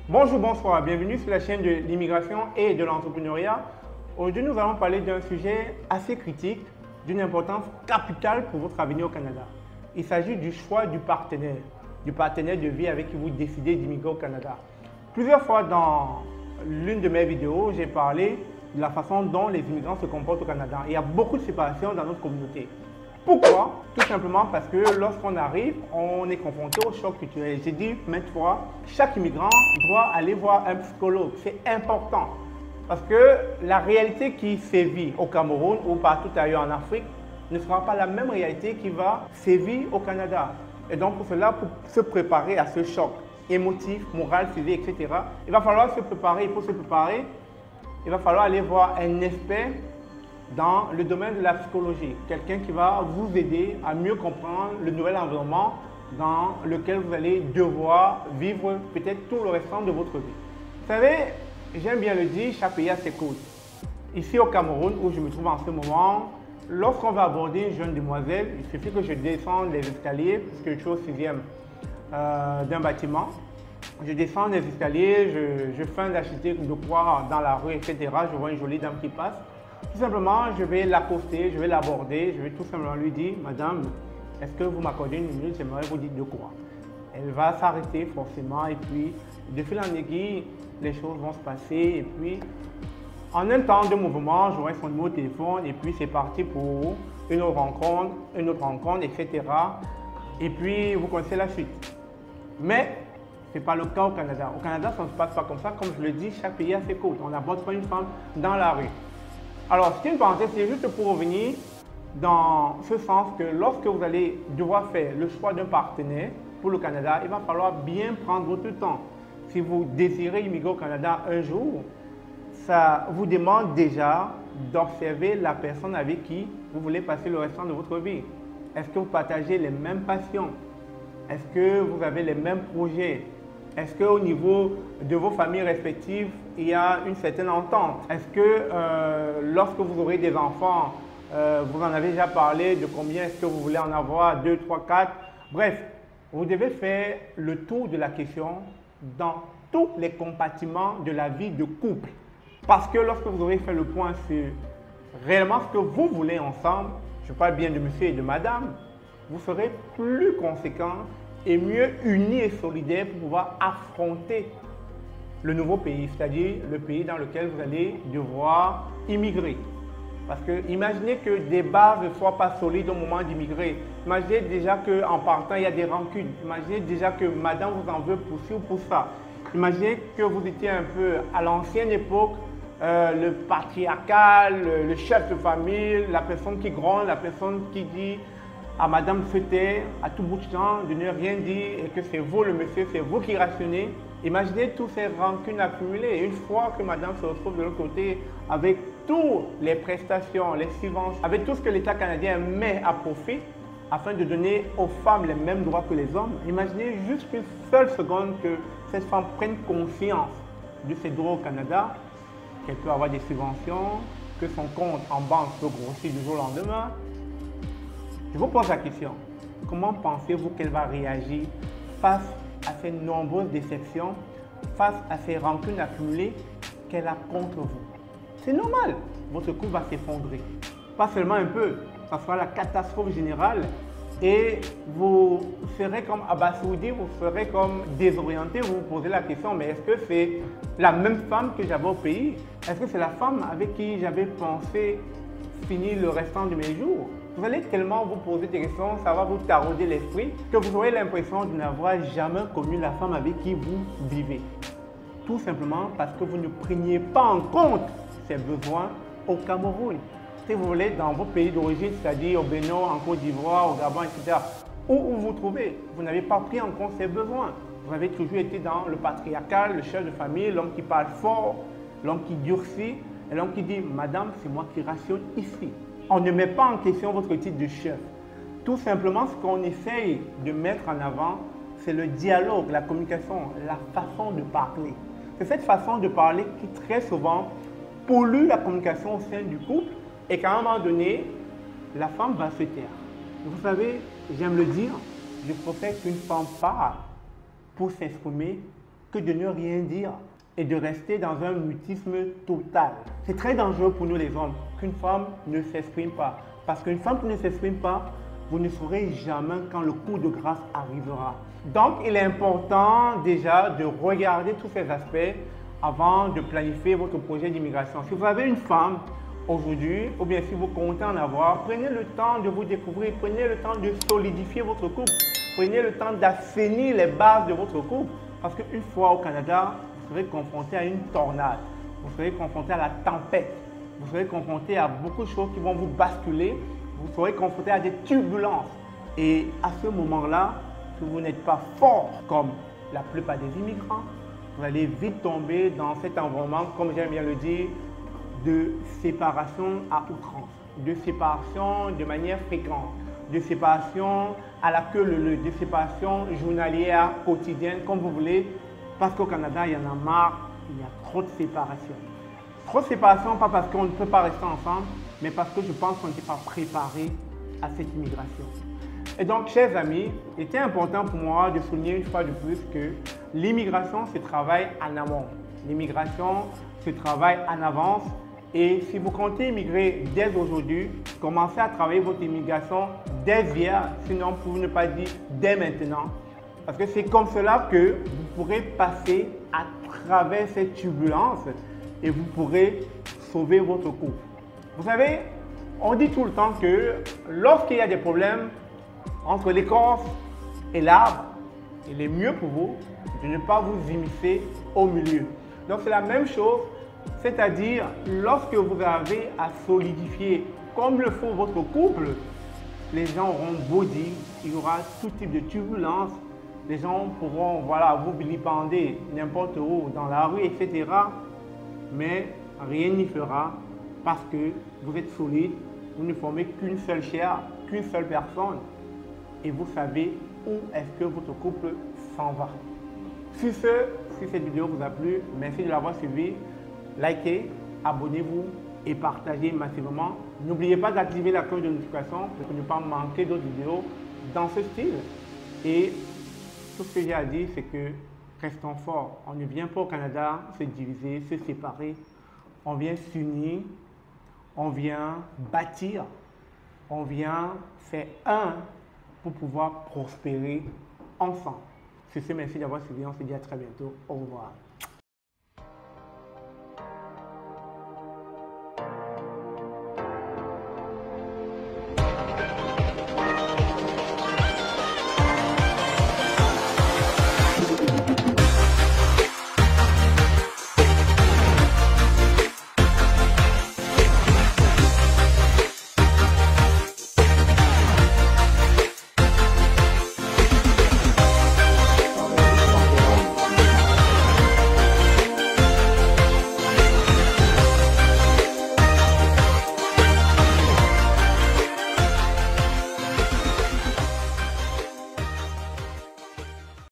Bonjour, bonsoir, bienvenue sur la chaîne de l'immigration et de l'entrepreneuriat. Aujourd'hui, nous allons parler d'un sujet assez critique, d'une importance capitale pour votre avenir au Canada. Il s'agit du choix du partenaire de vie avec qui vous décidez d'immigrer au Canada. Plusieurs fois dans l'une de mes vidéos, j'ai parlé de la façon dont les immigrants se comportent au Canada. Il y a beaucoup de séparation dans notre communauté. Pourquoi? Tout simplement parce que lorsqu'on arrive, on est confronté au choc culturel. J'ai dit maintes fois, chaque immigrant doit aller voir un psychologue. C'est important. Parce que la réalité qui sévit au Cameroun ou partout ailleurs en Afrique ne sera pas la même réalité qui va sévir au Canada. Et donc pour cela, pour se préparer à ce choc émotif, moral, physique, etc., il va falloir se préparer. Pour se préparer, il va falloir aller voir un expert dans le domaine de la psychologie, quelqu'un qui va vous aider à mieux comprendre le nouvel environnement dans lequel vous allez devoir vivre peut-être tout le restant de votre vie. Vous savez, j'aime bien le dire, chaque pays a ses codes. Ici au Cameroun, où je me trouve en ce moment, lorsqu'on va aborder une jeune demoiselle, il suffit que je descende les escaliers, puisque je suis au 6e d'un bâtiment. Je descends les escaliers, je feins d'acheter de quoi dans la rue, etc. Je vois une jolie dame qui passe. Tout simplement, je vais l'accoster, je vais l'aborder, je vais tout simplement lui dire, Madame, est-ce que vous m'accordez une minute, j'aimerais vous dire de quoi. Elle va s'arrêter forcément et puis, de fil en aiguille, les choses vont se passer et puis, en un temps de mouvement, j'aurai son numéro de téléphone et puis c'est parti pour une autre rencontre, etc. Et puis, vous connaissez la suite. Mais, ce n'est pas le cas au Canada. Au Canada, ça ne se passe pas comme ça. Comme je le dis, chaque pays a ses codes. On n'aborde pas une femme dans la rue. Alors, c'est une parenthèse, c'est juste pour revenir dans ce sens que lorsque vous allez devoir faire le choix d'un partenaire pour le Canada, il va falloir bien prendre votre temps. Si vous désirez immigrer au Canada un jour, ça vous demande déjà d'observer la personne avec qui vous voulez passer le restant de votre vie. Est-ce que vous partagez les mêmes passions? Est-ce que vous avez les mêmes projets? Est-ce qu'au niveau de vos familles respectives, il y a une certaine entente? Est-ce que lorsque vous aurez des enfants, vous en avez déjà parlé de combien est-ce que vous voulez en avoir? 2, 3, 4? Bref, vous devez faire le tour de la question dans tous les compartiments de la vie de couple. Parce que lorsque vous aurez fait le point sur réellement ce que vous voulez ensemble, je parle bien de monsieur et de madame, vous serez plus conséquent et mieux unis et solidaires pour pouvoir affronter le nouveau pays, c'est-à-dire le pays dans lequel vous allez devoir immigrer. Parce que imaginez que des bases ne soient pas solides au moment d'immigrer. Imaginez déjà qu'en partant, il y a des rancunes. Imaginez déjà que madame vous en veut pour ci ou pour ça. Imaginez que vous étiez un peu à l'ancienne époque, le patriarcal, le chef de famille, la personne qui gronde, la personne qui dit à madame de se taire à tout bout de champ, de ne rien dire et que c'est vous le monsieur, c'est vous qui rationnez. Imaginez toutes ces rancunes accumulées. Et une fois que madame se retrouve de l'autre côté avec toutes les prestations, les subventions, avec tout ce que l'État canadien met à profit afin de donner aux femmes les mêmes droits que les hommes, imaginez juste une seule seconde que cette femme prenne conscience de ses droits au Canada, qu'elle peut avoir des subventions, que son compte en banque peut grossir du jour au lendemain. Je vous pose la question, comment pensez-vous qu'elle va réagir face à ces nombreuses déceptions, face à ces rancunes accumulées qu'elle a contre vous? C'est normal, votre couple va s'effondrer. Pas seulement un peu, ça sera la catastrophe générale et vous serez comme abasourdi, vous serez comme désorienté, vous vous posez la question, mais est-ce que c'est la même femme que j'avais au pays? Est-ce que c'est la femme avec qui j'avais pensé finir le restant de mes jours? Vous allez tellement vous poser des questions, ça va vous tarauder l'esprit, que vous aurez l'impression de n'avoir jamais connu la femme avec qui vous vivez. Tout simplement parce que vous ne preniez pas en compte ses besoins au Cameroun. Si vous voulez, dans vos pays d'origine, c'est-à-dire au Bénin, en Côte d'Ivoire, au Gabon, etc., où vous vous trouvez, vous n'avez pas pris en compte ses besoins. Vous avez toujours été dans le patriarcal, le chef de famille, l'homme qui parle fort, l'homme qui durcit, et l'homme qui dit « Madame, c'est moi qui rationne ici ». On ne met pas en question votre titre de chef. Tout simplement, ce qu'on essaye de mettre en avant, c'est le dialogue, la communication, la façon de parler. C'est cette façon de parler qui très souvent pollue la communication au sein du couple et qu'à un moment donné, la femme va se taire. Vous savez, j'aime le dire, je préfère qu'une femme parle pour s'exprimer que de ne rien dire et de rester dans un mutisme total. C'est très dangereux pour nous les hommes qu'une femme ne s'exprime pas. Parce qu'une femme qui ne s'exprime pas, vous ne saurez jamais quand le coup de grâce arrivera. Donc, il est important déjà de regarder tous ces aspects avant de planifier votre projet d'immigration. Si vous avez une femme aujourd'hui, ou bien si vous comptez en avoir, prenez le temps de vous découvrir, prenez le temps de solidifier votre couple, prenez le temps d'assainir les bases de votre couple. Parce qu'une fois au Canada, vous serez confronté à une tornade, vous serez confronté à la tempête, vous serez confronté à beaucoup de choses qui vont vous basculer, vous serez confronté à des turbulences. Et à ce moment-là, si vous n'êtes pas fort comme la plupart des immigrants, vous allez vite tomber dans cet environnement, comme j'aime bien le dire, de séparation à outrance, de séparation de manière fréquente, de séparation à la queue leu-leu, de séparation journalière, quotidienne, comme vous voulez, parce qu'au Canada, il y en a marre, il y a trop de séparation. Trop de séparation, pas parce qu'on ne peut pas rester ensemble, mais parce que je pense qu'on n'était pas préparé à cette immigration. Et donc, chers amis, il était important pour moi de souligner une fois de plus que l'immigration se travaille en amont. L'immigration se travaille en avance. Et si vous comptez immigrer dès aujourd'hui, commencez à travailler votre immigration dès hier, sinon pour ne pas dire dès maintenant. Parce que c'est comme cela que vous pourrez passer à travers cette turbulence et vous pourrez sauver votre couple. Vous savez, on dit tout le temps que lorsqu'il y a des problèmes entre l'écorce et l'arbre, il est mieux pour vous de ne pas vous immiscer au milieu. Donc c'est la même chose, c'est-à-dire lorsque vous avez à solidifier comme le faut votre couple, les gens auront beau dire, il y aura tout type de turbulence, les gens pourront vous vilipender n'importe où, dans la rue, etc. Mais rien n'y fera parce que vous êtes solide, vous ne formez qu'une seule chair, qu'une seule personne et vous savez où est-ce que votre couple s'en va. Sur ce, si cette vidéo vous a plu, merci de l'avoir suivi. Likez, abonnez-vous et partagez massivement. N'oubliez pas d'activer la cloche de notification pour ne pas manquer d'autres vidéos dans ce style. Et tout ce que j'ai à dire, c'est que restons forts. On ne vient pas au Canada se diviser, se séparer. On vient s'unir, on vient bâtir, on vient faire un pour pouvoir prospérer ensemble. Sur ce, merci d'avoir suivi. On se dit à très bientôt. Au revoir.